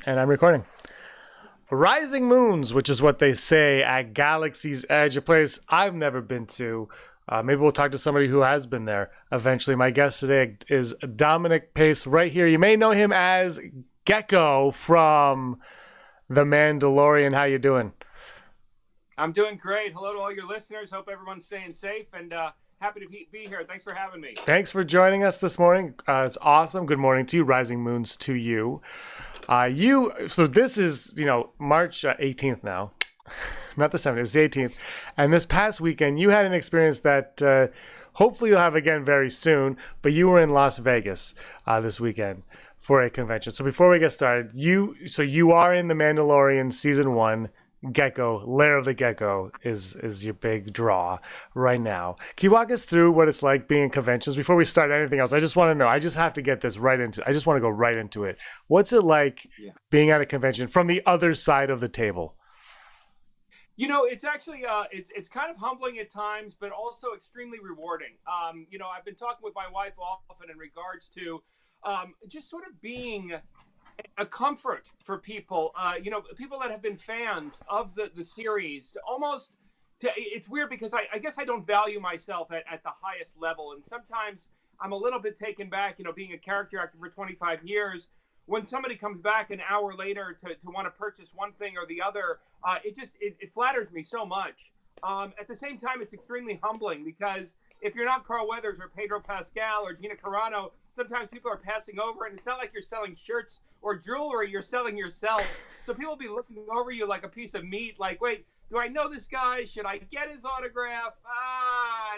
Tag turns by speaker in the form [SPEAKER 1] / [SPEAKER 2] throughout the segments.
[SPEAKER 1] And I'm recording. Rising Moons, which is what they say at Galaxy's Edge, a place I've never been to. Maybe we'll talk to somebody who has been there eventually. My guest today is Dominic Pace right here. You may know him as Gekko from The Mandalorian. How you doing?
[SPEAKER 2] I'm doing great. Hello to all your listeners. Hope everyone's staying safe and happy to be here. Thanks for having me.
[SPEAKER 1] Thanks for joining us this morning. It's awesome. Good morning to you. Rising Moons to you. So this is, March 18th now, not the 7th, it's the 18th. And this past weekend, you had an experience that hopefully you'll have again very soon, but you were in Las Vegas this weekend for a convention. So before we get started, you are in The Mandalorian Season 1. Gekko, Lair of the Gekko is your big draw right now. Can you walk us through what it's like being in conventions? Before we start anything else, I just want to know, I just want to go right into it. What's it like being at a convention from the other side of the table?
[SPEAKER 2] It's actually, it's kind of humbling at times, but also extremely rewarding. I've been talking with my wife often in regards to just sort of being a comfort for people, people that have been fans of the series. It's weird because I guess I don't value myself at the highest level, and sometimes I'm a little bit taken back, being a character actor for 25 years. When somebody comes back an hour later to want to purchase one thing or the other, it flatters me so much. At the same time, it's extremely humbling because if you're not Carl Weathers or Pedro Pascal or Gina Carano, sometimes people are passing over, and it's not like you're selling shirts or jewelry, you're selling yourself. So people will be looking over you like a piece of meat, like, wait, do I know this guy? Should I get his autograph?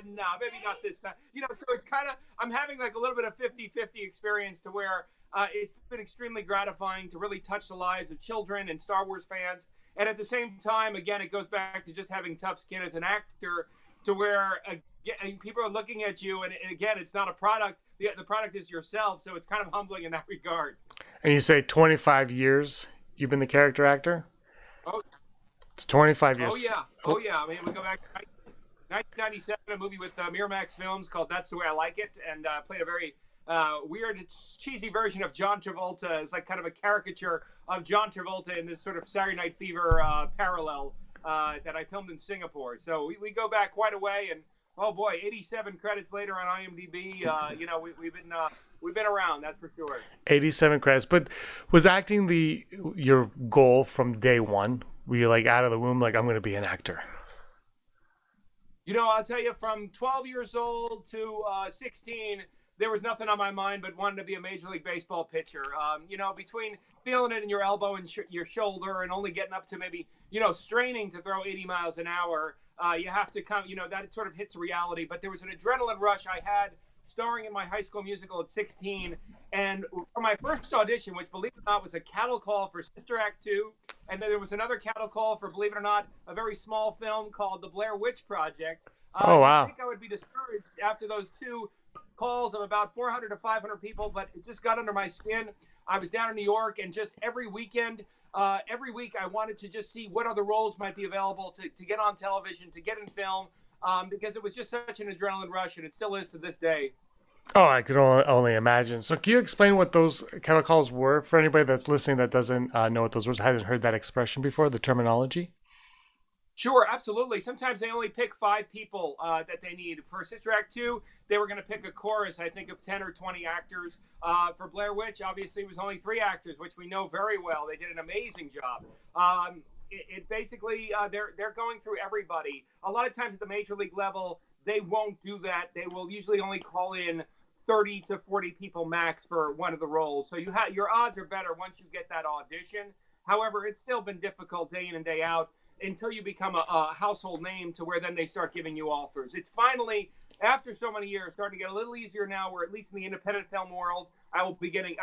[SPEAKER 2] No, maybe not this time. So it's kind of, I'm having like a little bit of 50-50 experience to where it's been extremely gratifying to really touch the lives of children and Star Wars fans. And at the same time, again, it goes back to just having tough skin as an actor to where people are looking at you, and again, it's not a product. The product is yourself, so it's kind of humbling in that regard. And
[SPEAKER 1] you say 25 years you've been the character actor?
[SPEAKER 2] Oh,
[SPEAKER 1] it's 25 years.
[SPEAKER 2] Oh, yeah. I mean, we go back to 1997, a movie with Miramax Films called That's the Way I Like It, and played a very weird, cheesy version of John Travolta. It's like kind of a caricature of John Travolta in this sort of Saturday Night Fever parallel that I filmed in Singapore. So we go back quite a way, and oh boy, 87 credits later on IMDb. We've been around, that's for sure.
[SPEAKER 1] 87 credits, but was acting your goal from day one? Were you like out of the womb, like I'm going to be an actor?
[SPEAKER 2] I'll tell you, from 12 years old to 16, there was nothing on my mind but wanting to be a Major League Baseball pitcher. Between feeling it in your elbow and your shoulder and only getting up to maybe, straining to throw 80 miles an hour, you have to come, that sort of hits reality. But there was an adrenaline rush I had starring in my High School Musical at 16. And for my first audition, which, believe it or not, was a cattle call for Sister Act 2. And then there was another cattle call for, believe it or not, a very small film called The Blair Witch Project.
[SPEAKER 1] Oh, wow.
[SPEAKER 2] I think I would be discouraged after those two calls of about 400 to 500 people, but it just got under my skin. I was down in New York, and just every week I wanted to just see what other roles might be available to get on television, to get in film, because it was just such an adrenaline rush, and it still is to this day.
[SPEAKER 1] Oh, I could only imagine. So can you explain what those cattle calls were for anybody that's listening that doesn't know what those words, hadn't heard that expression before, the terminology?
[SPEAKER 2] Sure, absolutely. Sometimes they only pick 5 people that they need. For Sister Act 2, they were going to pick a chorus, I think, of 10 or 20 actors. For Blair Witch, obviously, it was only 3 actors, which we know very well. They did an amazing job. It basically, they're going through everybody. A lot of times at the Major League level, they won't do that. They will usually only call in 30 to 40 people max for one of the roles. So your odds are better once you get that audition. However, it's still been difficult day in and day out until you become a household name, to where then they start giving you offers. It's finally, after so many years, starting to get a little easier now, where at least in the independent film world, I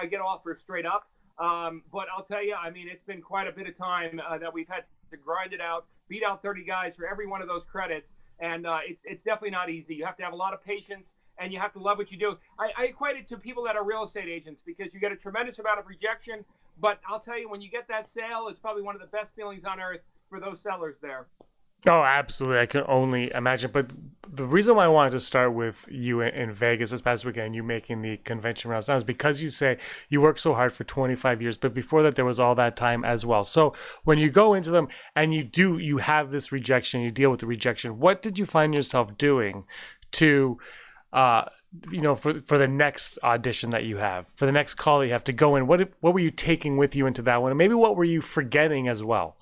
[SPEAKER 2] get offers straight up. But I'll tell you, I mean, it's been quite a bit of time that we've had to grind it out, beat out 30 guys for every one of those credits. And it's definitely not easy. You have to have a lot of patience, and you have to love what you do. I equate it to people that are real estate agents, because you get a tremendous amount of rejection. But I'll tell you, when you get that sale, it's probably one of the best feelings on earth for those sellers there.
[SPEAKER 1] Oh, absolutely. I can only imagine. But the reason why I wanted to start with you in Vegas this past weekend, you making the convention rounds now, is because you say you worked so hard for 25 years, but before that, there was all that time as well. So when you go into them and you have this rejection, you deal with the rejection. What did you find yourself doing to, uh, for the next audition that you have, for the next call that you have to go in? What were you taking with you into that one? And maybe what were you forgetting as well?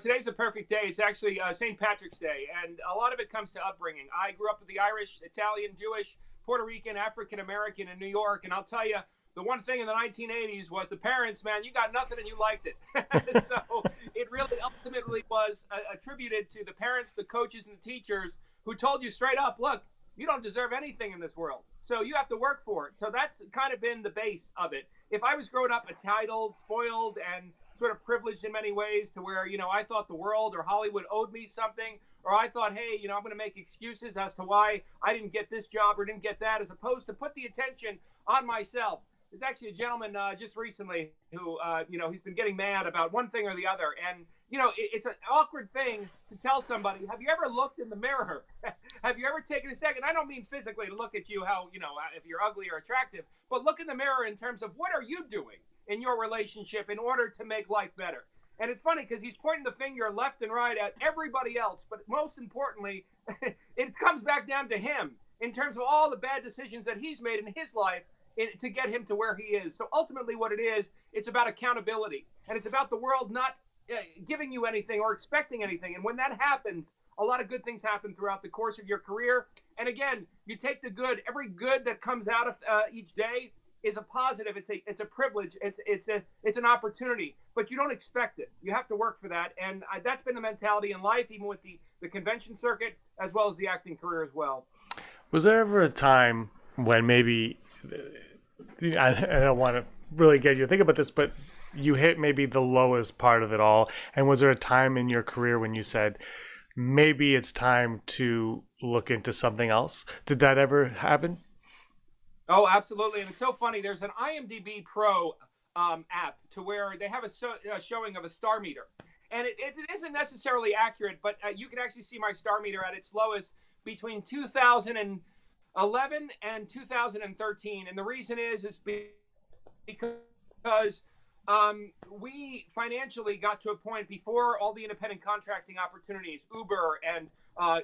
[SPEAKER 2] Today's a perfect day. It's actually St. Patrick's Day, and a lot of it comes to upbringing. I grew up with the Irish, Italian, Jewish, Puerto Rican, African American in New York, and I'll tell you, the one thing in the 1980s was the parents, man, you got nothing and you liked it. So it really ultimately was attributed to the parents, the coaches, and the teachers who told you straight up, look, you don't deserve anything in this world, so you have to work for it. So that's kind of been the base of it. If I was growing up entitled, spoiled, and sort of privileged in many ways to where, I thought the world or Hollywood owed me something, or I thought, hey, I'm going to make excuses as to why I didn't get this job or didn't get that, as opposed to put the attention on myself. There's actually a gentleman just recently who, he's been getting mad about one thing or the other. And, it's an awkward thing to tell somebody, have you ever looked in the mirror? Have you ever taken a second? I don't mean physically to look at you, how, if you're ugly or attractive, but look in the mirror in terms of what are you doing in your relationship in order to make life better? And it's funny because he's pointing the finger left and right at everybody else, but most importantly, it comes back down to him in terms of all the bad decisions that he's made in his life to get him to where he is. So ultimately what it is, it's about accountability, and it's about the world not giving you anything or expecting anything. And when that happens, a lot of good things happen throughout the course of your career. And again, you take the good. Every good that comes out of each day is a positive. It's a privilege. It's an opportunity, but you don't expect it. You have to work for that. And that's been the mentality in life, even with the convention circuit, as well as the acting career as well.
[SPEAKER 1] Was there ever a time when maybe, I don't want to really get you to think about this, but you hit maybe the lowest part of it all? And was there a time in your career when you said, maybe it's time to look into something else? Did that ever happen?
[SPEAKER 2] Oh, absolutely. And it's so funny. There's an IMDb Pro app to where they have a showing of a star meter. And it isn't necessarily accurate, but you can actually see my star meter at its lowest between 2011 and 2013. And the reason is because we financially got to a point before all the independent contracting opportunities, Uber and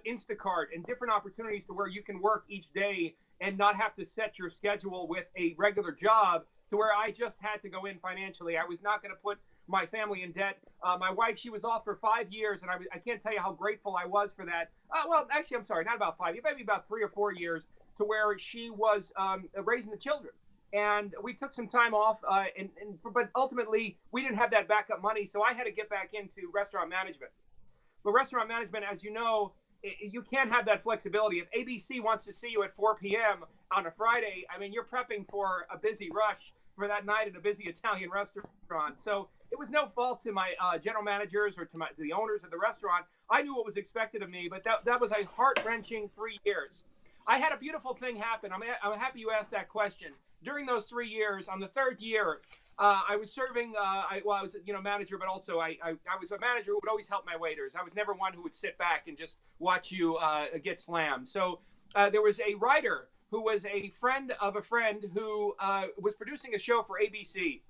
[SPEAKER 2] Instacart, and different opportunities to where you can work each day and not have to set your schedule with a regular job, to where I just had to go in financially. I was not going to put my family in debt. My wife, she was off for 5 years, and I can't tell you how grateful I was for that. Well, actually, I'm sorry, not about 5 years, maybe about 3 or 4 years, to where she was raising the children. And we took some time off, but ultimately we didn't have that backup money, so I had to get back into restaurant management. But restaurant management, as you know, you can't have that flexibility. If ABC wants to see you at 4 p.m. on a Friday, I mean, you're prepping for a busy rush for that night at a busy Italian restaurant. So it was no fault to my general managers or to the owners of the restaurant. I knew what was expected of me, but that was a heart-wrenching 3 years. I had a beautiful thing happen. I'm happy you asked that question. During those 3 years, on the third year, I was serving. I was manager, but also I was a manager who would always help my waiters. I was never one who would sit back and just watch you get slammed. So there was a writer who was a friend of a friend who was producing a show for ABC,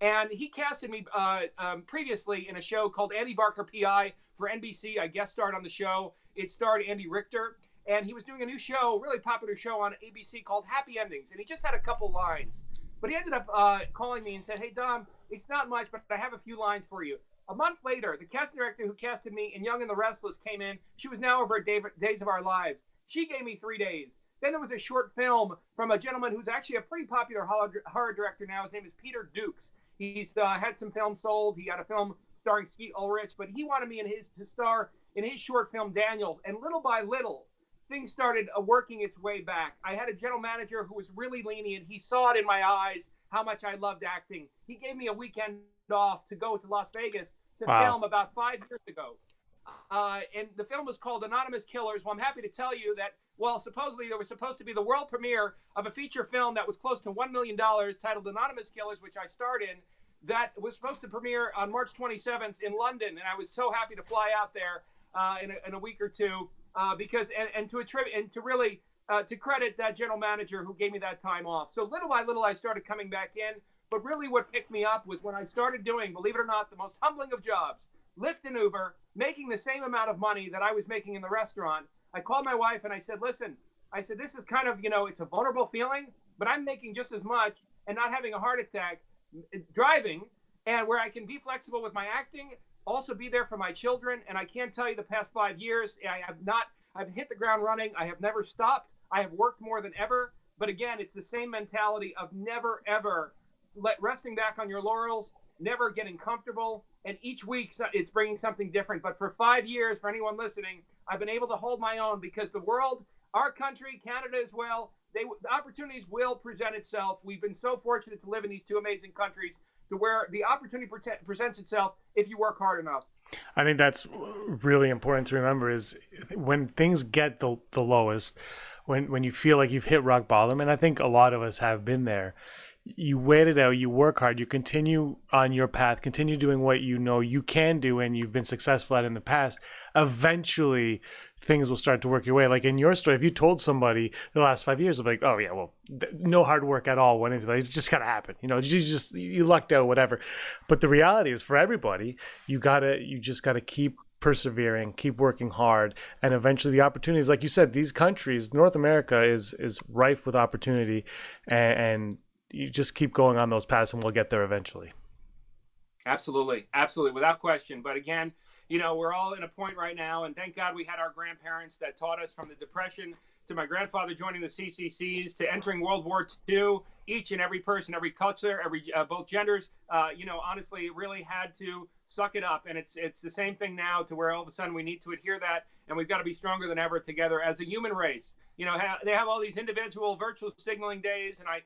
[SPEAKER 2] and he casted me previously in a show called Andy Barker PI for NBC. I guest starred on the show. It starred Andy Richter. And he was doing a new show, really popular show on ABC called Happy Endings. And he just had a couple lines. But he ended up calling me and said, hey, Dom, it's not much, but I have a few lines for you. A month later, the casting director who casted me in Young and the Restless came in. She was now over at Days of Our Lives. She gave me 3 days. Then there was a short film from a gentleman who's actually a pretty popular horror director now. His name is Peter Dukes. He's had some films sold. He had a film starring Skeet Ulrich, but he wanted me to star in his short film, Daniel. And little by little, things started working its way back. I had a general manager who was really lenient. He saw it in my eyes how much I loved acting. He gave me a weekend off to go to Las Vegas to film about 5 years ago. And the film was called Anonymous Killers. Well, I'm happy to tell you that, well, supposedly there was supposed to be the world premiere of a feature film that was close to $1 million titled Anonymous Killers, which I starred in. that was supposed to premiere on March 27th in London, and I was so happy to fly out there in a week or two because and to attribute and to really to credit that general manager who gave me that time off. So little by little, I started coming back in. But really, what picked me up was when I started doing, believe it or not, the most humbling of jobs, Lyft and Uber, making the same amount of money that I was making in the restaurant. I called my wife and I said, listen, I said, this is kind of, it's a vulnerable feeling, but I'm making just as much and not having a heart attack driving, and where I can be flexible with my acting, also be there for my children. And I can't tell you the past 5 years, I've hit the ground running. I have never stopped. I have worked more than ever. But again, it's the same mentality of never, ever resting back on your laurels, never getting comfortable. And each week it's bringing something different. But for 5 years, for anyone listening, I've been able to hold my own because the world, our country, Canada as well, the opportunities will present itself. We've been so fortunate to live in these two amazing countries to where the opportunity presents itself if you work hard enough.
[SPEAKER 1] I think that's really important to remember is when things get the lowest, when you feel like you've hit rock bottom, and I think a lot of us have been there, you wait it out, you work hard, you continue on your path, continue doing what you know you can do and you've been successful at in the past. Eventually, things will start to work your way. Like in your story, if you told somebody the last 5 years of like, oh yeah, well, no hard work at all went into that. It's just gotta happen. You lucked out, whatever. But the reality is for everybody, you just gotta keep persevering, keep working hard, and eventually the opportunities, like you said, these countries, North America is rife with opportunity, and you just keep going on those paths and we'll get there eventually.
[SPEAKER 2] Absolutely. Absolutely. Without question. But again, we're all in a point right now. And thank God we had our grandparents that taught us from the Depression to my grandfather joining the CCCs to entering World War II. Each and every person, every culture, both genders, honestly, really had to suck it up. And it's the same thing now to where all of a sudden we need to adhere that. And we've got to be stronger than ever together as a human race. They have all these individual virtual signaling days. And I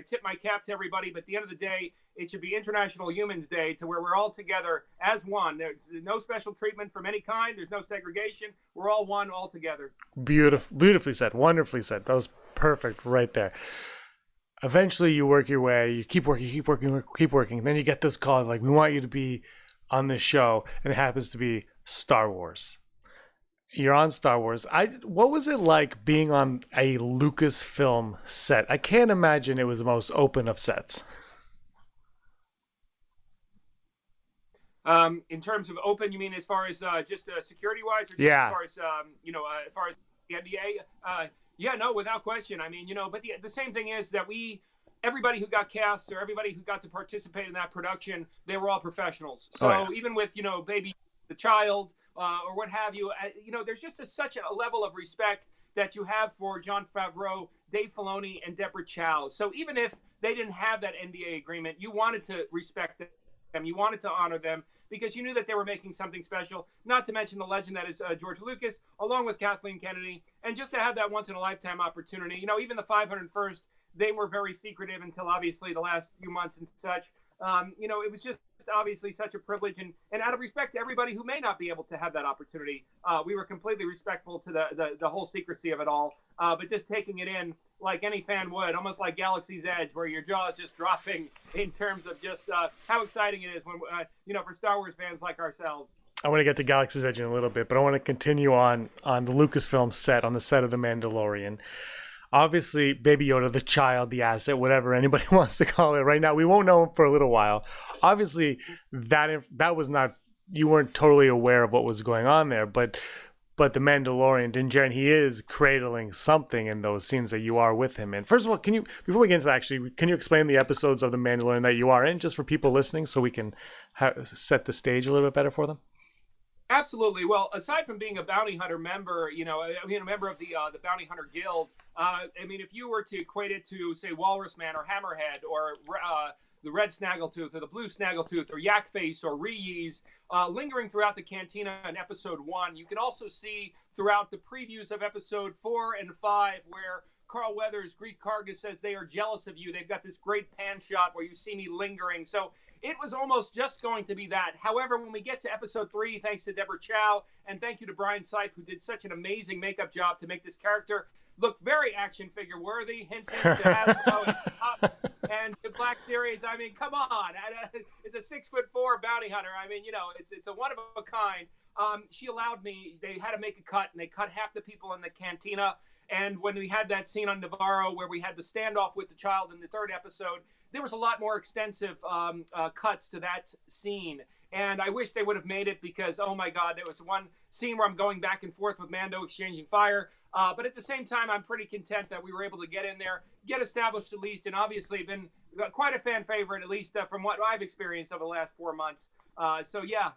[SPEAKER 2] tip my cap to everybody, but at the end of the day, it should be International Humans Day to where we're all together as one. There's no special treatment from any kind. There's no segregation. We're all one, all together.
[SPEAKER 1] Beautifully said. Wonderfully said. That was perfect right there. Eventually, you work your way. You keep working. Then you get this call like, we want you to be on this show, and it happens to be Star Wars. You're on Star Wars. What was it like being on a Lucasfilm set? I can't imagine it was the most open of sets.
[SPEAKER 2] In terms of open, you mean as far as just security-wise, or just
[SPEAKER 1] yeah,
[SPEAKER 2] as far as as far as the NDA? Yeah, no, without question. I mean, but the same thing is that everybody who got cast or everybody who got to participate in that production, they were all professionals. So even with baby the child. Or what have you, there's just such a level of respect that you have for Jon Favreau, Dave Filoni, and Deborah Chow. So even if they didn't have that NDA agreement, you wanted to respect them, you wanted to honor them, because you knew that they were making something special, not to mention the legend that is George Lucas, along with Kathleen Kennedy, and just to have that once-in-a-lifetime opportunity. Even the 501st, they were very secretive until obviously the last few months and such. It was just obviously such a privilege, and out of respect to everybody who may not be able to have that opportunity, we were completely respectful to the whole secrecy of it all, but just taking it in like any fan would, almost like Galaxy's Edge, where your jaw is just dropping in terms of just how exciting it is when for Star Wars fans like ourselves.
[SPEAKER 1] I want to get to Galaxy's Edge in a little bit, but I want to continue on the Lucasfilm set, on the set of The Mandalorian. Obviously, Baby Yoda, the child, the asset, whatever anybody wants to call it right now, we won't know him for a little while. Obviously, that was not, you weren't totally aware of what was going on there, but the Mandalorian, Din Djarin, he is cradling something in those scenes that you are with him in. First of all, before we get into that, actually, can you explain the episodes of The Mandalorian that you are in, just for people listening, so we can set the stage a little bit better for them?
[SPEAKER 2] Absolutely. Well, aside from being a bounty hunter member, a member of the Bounty Hunter Guild, if you were to equate it to, say, Walrus Man or Hammerhead or the Red Snaggletooth or the Blue Snaggletooth or Yak Face or Reese, lingering throughout the cantina in episode 1, you can also see throughout the previews of episode 4 and 5 where Carl Weathers, Greek Karga, says they are jealous of you. They've got this great pan shot where you see me lingering. So it was almost just going to be that. However, when we get to episode 3, thanks to Deborah Chow, and thank you to Brian Sipe, who did such an amazing makeup job to make this character, looked very action figure worthy, hint to Hasbro and the Black Series. I mean, come on, it's a 6'4" bounty hunter. I mean, it's a one of a kind. She allowed me. They had to make a cut, and they cut half the people in the cantina. And when we had that scene on Navarro where we had the standoff with the child in the third episode, there was a lot more extensive cuts to that scene. And I wish they would have made it because, oh my God, there was one scene where I'm going back and forth with Mando exchanging fire. But at the same time, I'm pretty content that we were able to get in there, get established at least, and obviously been quite a fan favorite, at least from what I've experienced over the last 4 months. So yeah,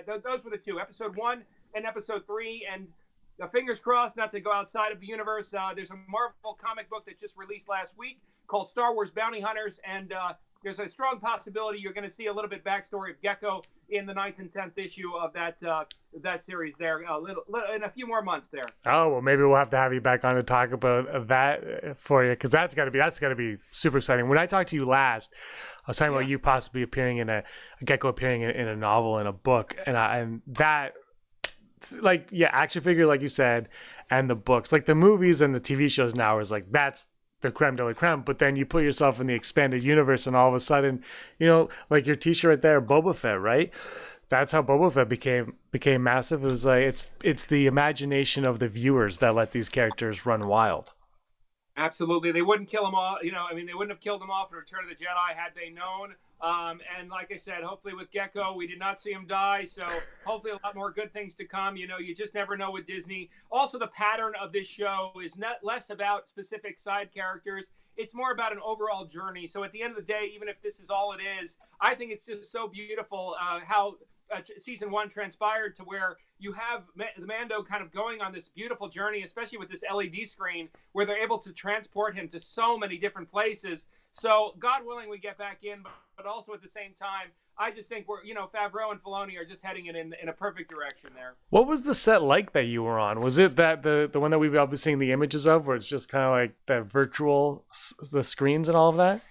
[SPEAKER 2] those were the two, episode 1 and episode 3. And fingers crossed, not to go outside of the universe. There's a Marvel comic book that just released last week called Star Wars Bounty Hunters, and there's a strong possibility you're going to see a little bit backstory of Gekko in the 9th and 10th issue of that series there, in a few more months there.
[SPEAKER 1] Oh, well, maybe we'll have to have you back on to talk about that for you, because that's got to be super exciting. When I talked to you last, I was talking about you possibly appearing in a Gekko appearing in a novel, in a book, and that, like, yeah, action figure, like you said, and the books, like the movies and the TV shows now is like, that's the creme de la creme. But then you put yourself in the expanded universe, and all of a sudden, like your t-shirt right there, Boba Fett, right? That's how Boba Fett became massive. It was like, it's the imagination of the viewers that let these characters run wild.
[SPEAKER 2] Absolutely. They wouldn't kill him off. They wouldn't have killed him off in Return of the Jedi had they known. And like I said, hopefully with Gekko, we did not see him die. So hopefully a lot more good things to come. You just never know with Disney. Also, the pattern of this show is not less about specific side characters. It's more about an overall journey. So at the end of the day, even if this is all it is, I think it's just so beautiful how season 1 transpired, to where you have the Mando kind of going on this beautiful journey, especially with this LED screen, where they're able to transport him to so many different places. So God willing, we get back in, but also at the same time, I just think we're, Favreau and Filoni are just heading it in a perfect direction there.
[SPEAKER 1] What was the set like that you were on? Was it that the one that we've all been seeing the images of, where it's just kind of like the virtual, the screens and all of that?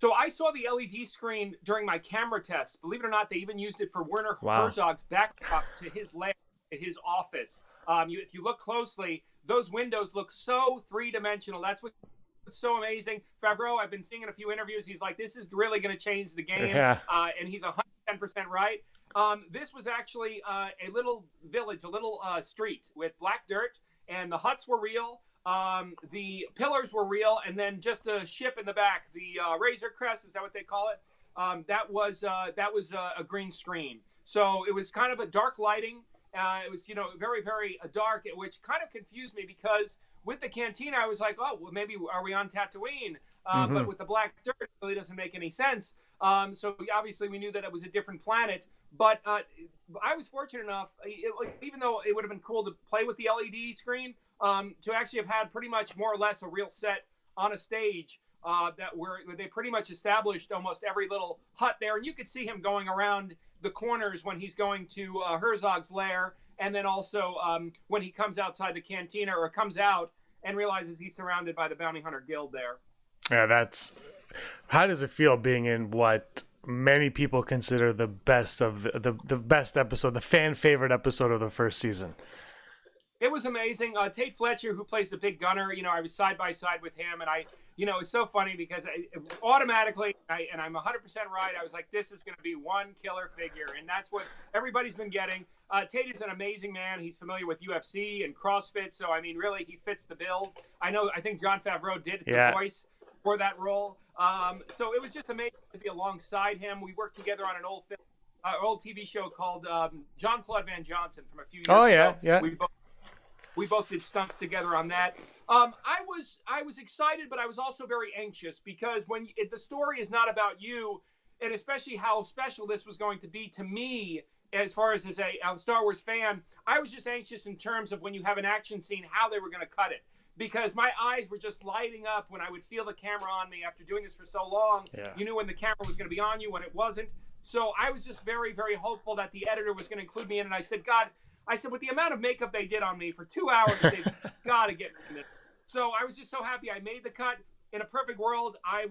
[SPEAKER 2] So I saw the LED screen during my camera test. Believe it or not, they even used it for Werner Herzog's backdrop to his lair, to his office. If you look closely, those windows look so three-dimensional. That's what's so amazing. Favreau, I've been seeing in a few interviews, he's like, this is really going to change the game.
[SPEAKER 1] Yeah.
[SPEAKER 2] And he's 110% right. This was actually a little village, a little street with black dirt, and the huts were real. The pillars were real, and then just a ship in the back, the Razor Crest, is that what they call it? That was a green screen. So it was kind of a dark lighting. It was, very, very dark, which kind of confused me, because with the cantina, I was like, oh, well, maybe are we on Tatooine? But with the black dirt, it really doesn't make any sense. So obviously we knew that it was a different planet. But I was fortunate enough, even though it would have been cool to play with the LED screen, to actually have had pretty much more or less a real set on a stage where they pretty much established almost every little hut there. And you could see him going around the corners when he's going to Herzog's lair, and then also when he comes outside the cantina, or comes out and realizes he's surrounded by the Bounty Hunter Guild there.
[SPEAKER 1] Yeah, how does it feel being in what many people consider the best of the best episode, the fan favorite episode of the first season?
[SPEAKER 2] It was amazing. Tate Fletcher, who plays the big gunner, I was side by side with him, and it's so funny because automatically, and I'm 100% right, I was like, this is going to be one killer figure, and that's what everybody's been getting. Tate is an amazing man. He's familiar with UFC and CrossFit, so really he fits the bill. I think Jon Favreau did the voice for that role. So it was just amazing to be alongside him. We worked together on an old TV show called Jean-Claude Van Johnson from a few years ago.
[SPEAKER 1] Oh, yeah.
[SPEAKER 2] We both did stunts together on that. I was excited, but I was also very anxious, because when the story is not about you, and especially how special this was going to be to me, as far as a Star Wars fan, I was just anxious in terms of when you have an action scene, how they were going to cut it. Because my eyes were just lighting up when I would feel the camera on me after doing this for so long. Yeah. You knew when the camera was going to be on you, when it wasn't. So I was just very, very hopeful that the editor was going to include me in. And I said, God, with the amount of makeup they did on me for 2 hours, they've got to get me in it. So I was just so happy I made the cut. In a perfect world, I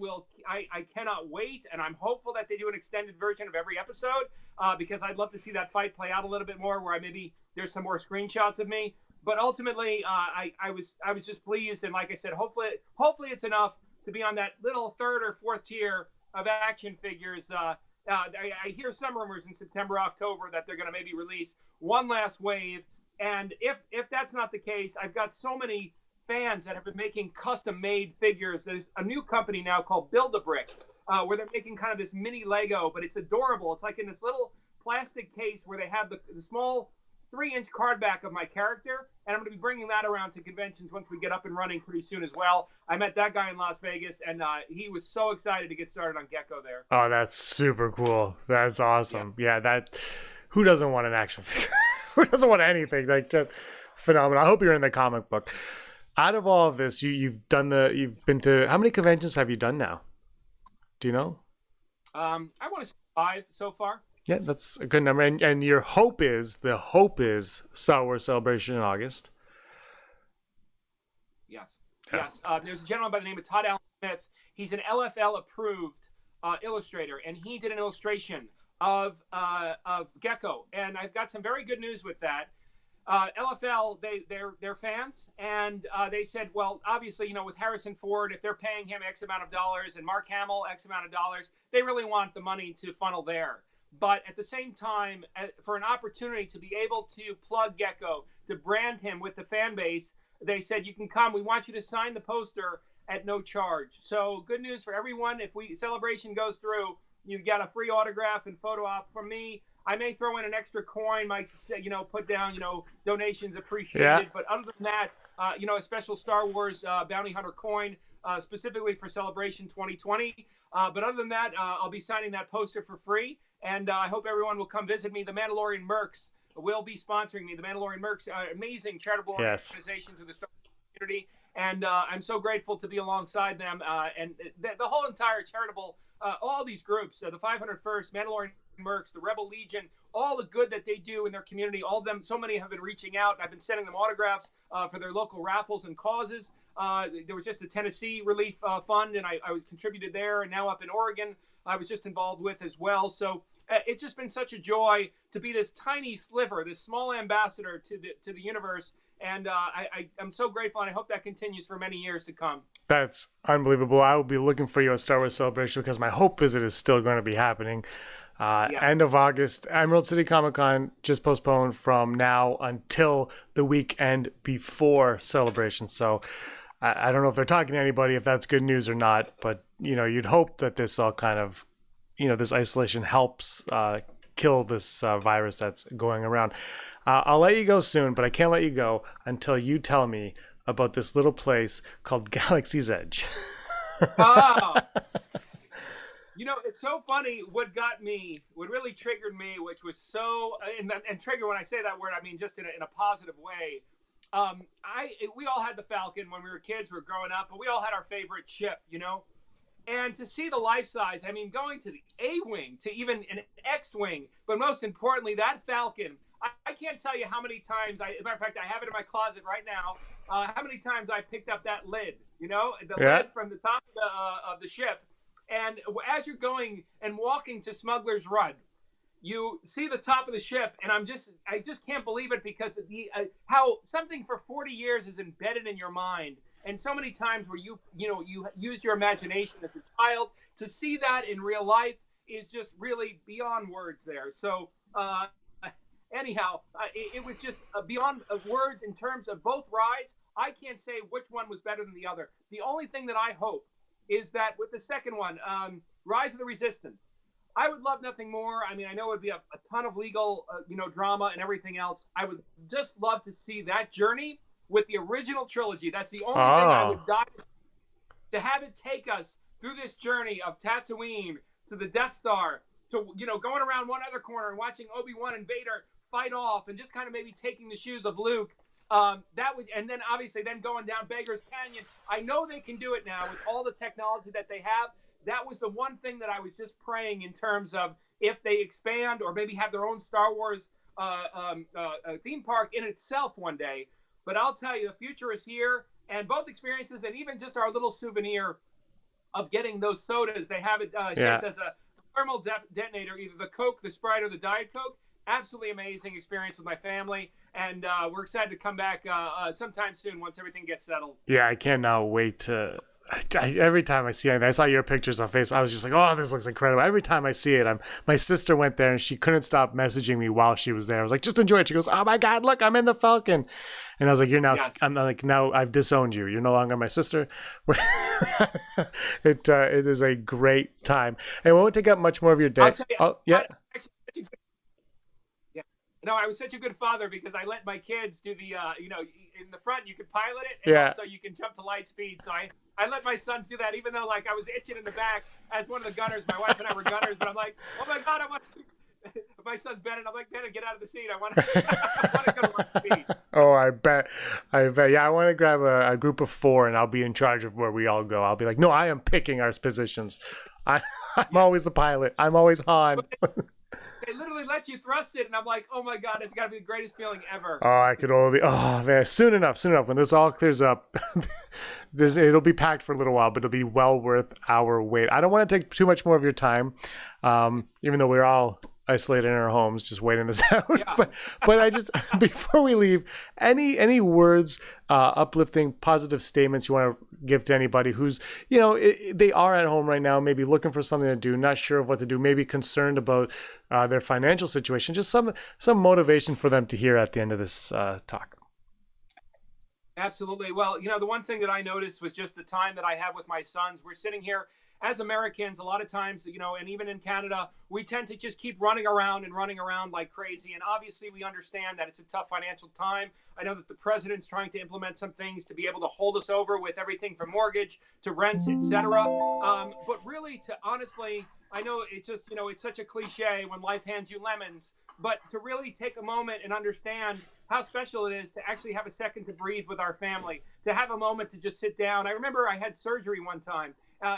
[SPEAKER 2] cannot wait. And I'm hopeful that they do an extended version of every episode, because I'd love to see that fight play out a little bit more, where maybe there's some more screenshots of me. But ultimately, I was just pleased, and like I said, hopefully it's enough to be on that little third or fourth tier of action figures. I hear some rumors in September, October that they're going to maybe release one last wave. And if that's not the case, I've got so many fans that have been making custom-made figures. There's a new company now called Build-A-Brick, where they're making kind of this mini Lego, but it's adorable. It's like in this little plastic case where they have the small 3-inch card back of my character, and I'm going to be bringing that around to conventions once we get up and running pretty soon as well. I met that guy in Las Vegas, and he was so excited to get started on Gekko there.
[SPEAKER 1] Oh, that's super cool. That's awesome. Yeah, that. Who doesn't want an action figure? Who doesn't want anything? Like, just phenomenal. I hope you're in the comic book. Out of all of this, you've been to, how many conventions have you done now? Do you know?
[SPEAKER 2] I want to say 5 so far.
[SPEAKER 1] Yeah, that's a good number. And the hope is Star Wars Celebration in August.
[SPEAKER 2] Yes. Yeah. Yes. There's a gentleman by the name of Todd Allen Smith. He's an LFL approved illustrator, and he did an illustration of Gekko. And I've got some very good news with that. LFL, they're fans, and they said, well, obviously, you know, with Harrison Ford, if they're paying him X amount of dollars and Mark Hamill X amount of dollars, they really want the money to funnel there. But at the same time, for an opportunity to be able to plug Gekko, to brand him with the fan base, they said, you can come. We want you to sign the poster at no charge. So good news for everyone. If Celebration goes through, you get a free autograph and photo op from me. I may throw in an extra coin, might say, you know, put down, you know, donations appreciated. Yeah. But other than that, you know, a special Star Wars Bounty Hunter coin specifically for Celebration 2020. But other than that, I'll be signing that poster for free. And I hope everyone will come visit me. The Mandalorian Mercs will be sponsoring me. The Mandalorian Mercs, amazing charitable organization to the Star Wars community. And I'm so grateful to be alongside them. And the whole entire charitable, all these groups, the 501st, Mandalorian Mercs, the Rebel Legion, all the good that they do in their community, all of them, so many have been reaching out. I've been sending them autographs for their local raffles and causes. There was just a Tennessee Relief Fund, and I contributed there. And now up in Oregon, I was just involved with as well. So it's just been such a joy to be this tiny sliver, this small ambassador to the universe. And I'm so grateful, and I hope that continues for many years to come.
[SPEAKER 1] That's unbelievable. I will be looking for you at Star Wars Celebration because my hope is it is still going to be happening. Yes. End of August. Emerald City Comicon just postponed from now until the weekend before Celebration. So I don't know if they're talking to anybody, if that's good news or not. But, you know, you'd hope that this all kind of, you know, this isolation helps kill this virus that's going around. I'll let you go soon, but I can't let you go until you tell me about this little place called Galaxy's Edge.
[SPEAKER 2] Oh. You know, it's so funny. What really triggered me, which was so, and trigger, when I say that word, I mean just in a positive way. We all had the Falcon when we were kids, we were growing up, but we all had our favorite ship, you know? And to see the life size, I mean, going to the A-Wing, to even an X-Wing, but most importantly, that Falcon, I can't tell you how many times, as a matter of fact, I have it in my closet right now, how many times I picked up that lid, you know, the lid from the top of the ship. And as you're going and walking to Smuggler's Run, you see the top of the ship, and I just can't believe it because of how something for 40 years is embedded in your mind. And so many times where you used your imagination as a child, to see that in real life is just really beyond words there. So anyhow, it was just beyond words in terms of both rides. I can't say which one was better than the other. The only thing that I hope is that with the second one, Rise of the Resistance, I would love nothing more. I mean, I know it would be a ton of legal, drama and everything else. I would just love to see that journey with the original trilogy. That's the only thing I would die to have it take us through this journey of Tatooine to the Death Star to, going around one other corner and watching Obi-Wan and Vader fight off and just kind of maybe taking the shoes of Luke. That would, and then obviously then going down Beggar's Canyon. I know they can do it now with all the technology that they have. That was the one thing that I was just praying in terms of if they expand or maybe have their own Star Wars theme park in itself one day. But I'll tell you, the future is here, and both experiences, and even just our little souvenir of getting those sodas. They have it shaped as a thermal detonator, either the Coke, the Sprite, or the Diet Coke. absolutely amazing experience with my family, and we're excited to come back sometime soon once everything gets settled.
[SPEAKER 1] Yeah, I cannot wait to. Every time I see it, I saw your pictures on Facebook. I was just like, "Oh, this looks incredible!" Every time I see it, my sister went there and she couldn't stop messaging me while she was there. I was like, "Just enjoy it." She goes, "Oh my God, look, I'm in the Falcon," and I was like, "You're now."
[SPEAKER 2] Yes.
[SPEAKER 1] I'm like, "Now I've disowned you. You're no longer my sister." It is a great time, and we won't take up much more of your day.
[SPEAKER 2] I'll tell you,
[SPEAKER 1] Oh yeah.
[SPEAKER 2] yeah. No, I was such a good father because I let my kids do the, in the front you can pilot it, and
[SPEAKER 1] Yeah.
[SPEAKER 2] also you can jump to light speed. So I let my sons do that, even though like I was itching in the back as one of the gunners. My wife and I were gunners, but I'm like, oh my God, I want. My son's Bennett. I'm like, Bennett, get out of the seat. I want to go to light speed.
[SPEAKER 1] Oh, I bet. Yeah, I want to grab a group of 4, and I'll be in charge of where we all go. I'll be like, no, I am picking our positions. I'm always the pilot. I'm always Han.
[SPEAKER 2] They literally let you thrust it, and I'm like, oh my God, it's got to be the greatest feeling ever.
[SPEAKER 1] Oh, I could only. Oh man, soon enough. When this all clears up, it'll be packed for a little while, but it'll be well worth our wait. I don't want to take too much more of your time, even though we're all isolated in our homes, just waiting this out.
[SPEAKER 2] Yeah.
[SPEAKER 1] But I just before we leave, any words, uplifting, positive statements you want to give to anybody who's they are at home right now, maybe looking for something to do, not sure of what to do, maybe concerned about their financial situation. Just some motivation for them to hear at the end of this talk.
[SPEAKER 2] Absolutely. Well, the one thing that I noticed was just the time that I have with my sons. We're sitting here as Americans, a lot of times, and even in Canada, we tend to just keep running around like crazy. And obviously, we understand that it's a tough financial time. I know that the president's trying to implement some things to be able to hold us over with everything from mortgage to rents, etc. But really, honestly, I know it's just, it's such a cliche when life hands you lemons. But to really take a moment and understand how special it is to actually have a second to breathe with our family, to have a moment to just sit down. I remember I had surgery one time.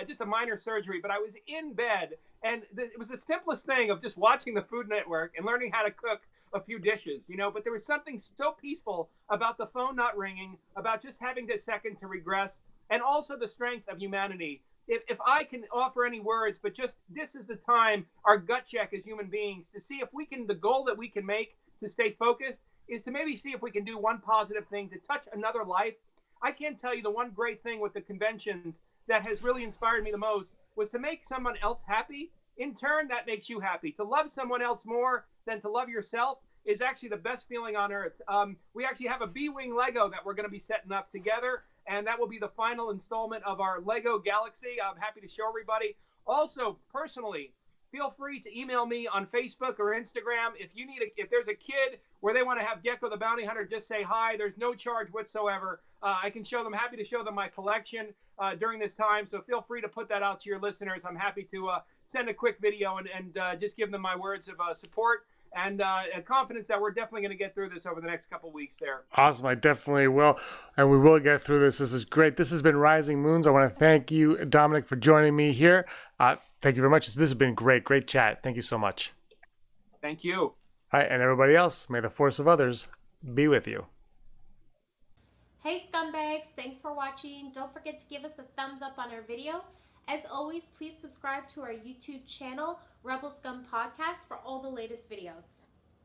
[SPEAKER 2] Just a minor surgery, but I was in bed, and it was the simplest thing of just watching the Food Network and learning how to cook a few dishes, but there was something so peaceful about the phone not ringing, about just having this second to regress, and also the strength of humanity. If I can offer any words, but just this is the time, our gut check as human beings, to see if we can, the goal that we can make to stay focused is to maybe see if we can do one positive thing to touch another life. I can't tell you the one great thing with the conventions that has really inspired me the most was to make someone else happy. In turn, that makes you happy. To love someone else more than to love yourself is actually the best feeling on earth. We actually have a B-Wing Lego that we're going to be setting up together, and that will be the final installment of our Lego Galaxy. I'm happy to show everybody. Also, personally, feel free to email me on Facebook or Instagram. If there's a kid where they want to have Gekko the Bounty Hunter, just say hi. There's no charge whatsoever. I can show them, happy to show them my collection during this time. So feel free to put that out to your listeners. I'm happy to send a quick video and just give them my words of support and confidence that we're definitely going to get through this over the next couple weeks there.
[SPEAKER 1] Awesome. I definitely will. And we will get through this. This is great. This has been Rising Moons. I want to thank you, Dominic, for joining me here. Thank you very much. This has been great. Great chat. Thank you so much.
[SPEAKER 2] Thank you.
[SPEAKER 1] All right. And everybody else, may the force of others be with you.
[SPEAKER 3] Hey scumbags, thanks for watching. Don't forget to give us a thumbs up on our video. As always, please subscribe to our YouTube channel, Rebel Scum Podcast, for all the latest videos.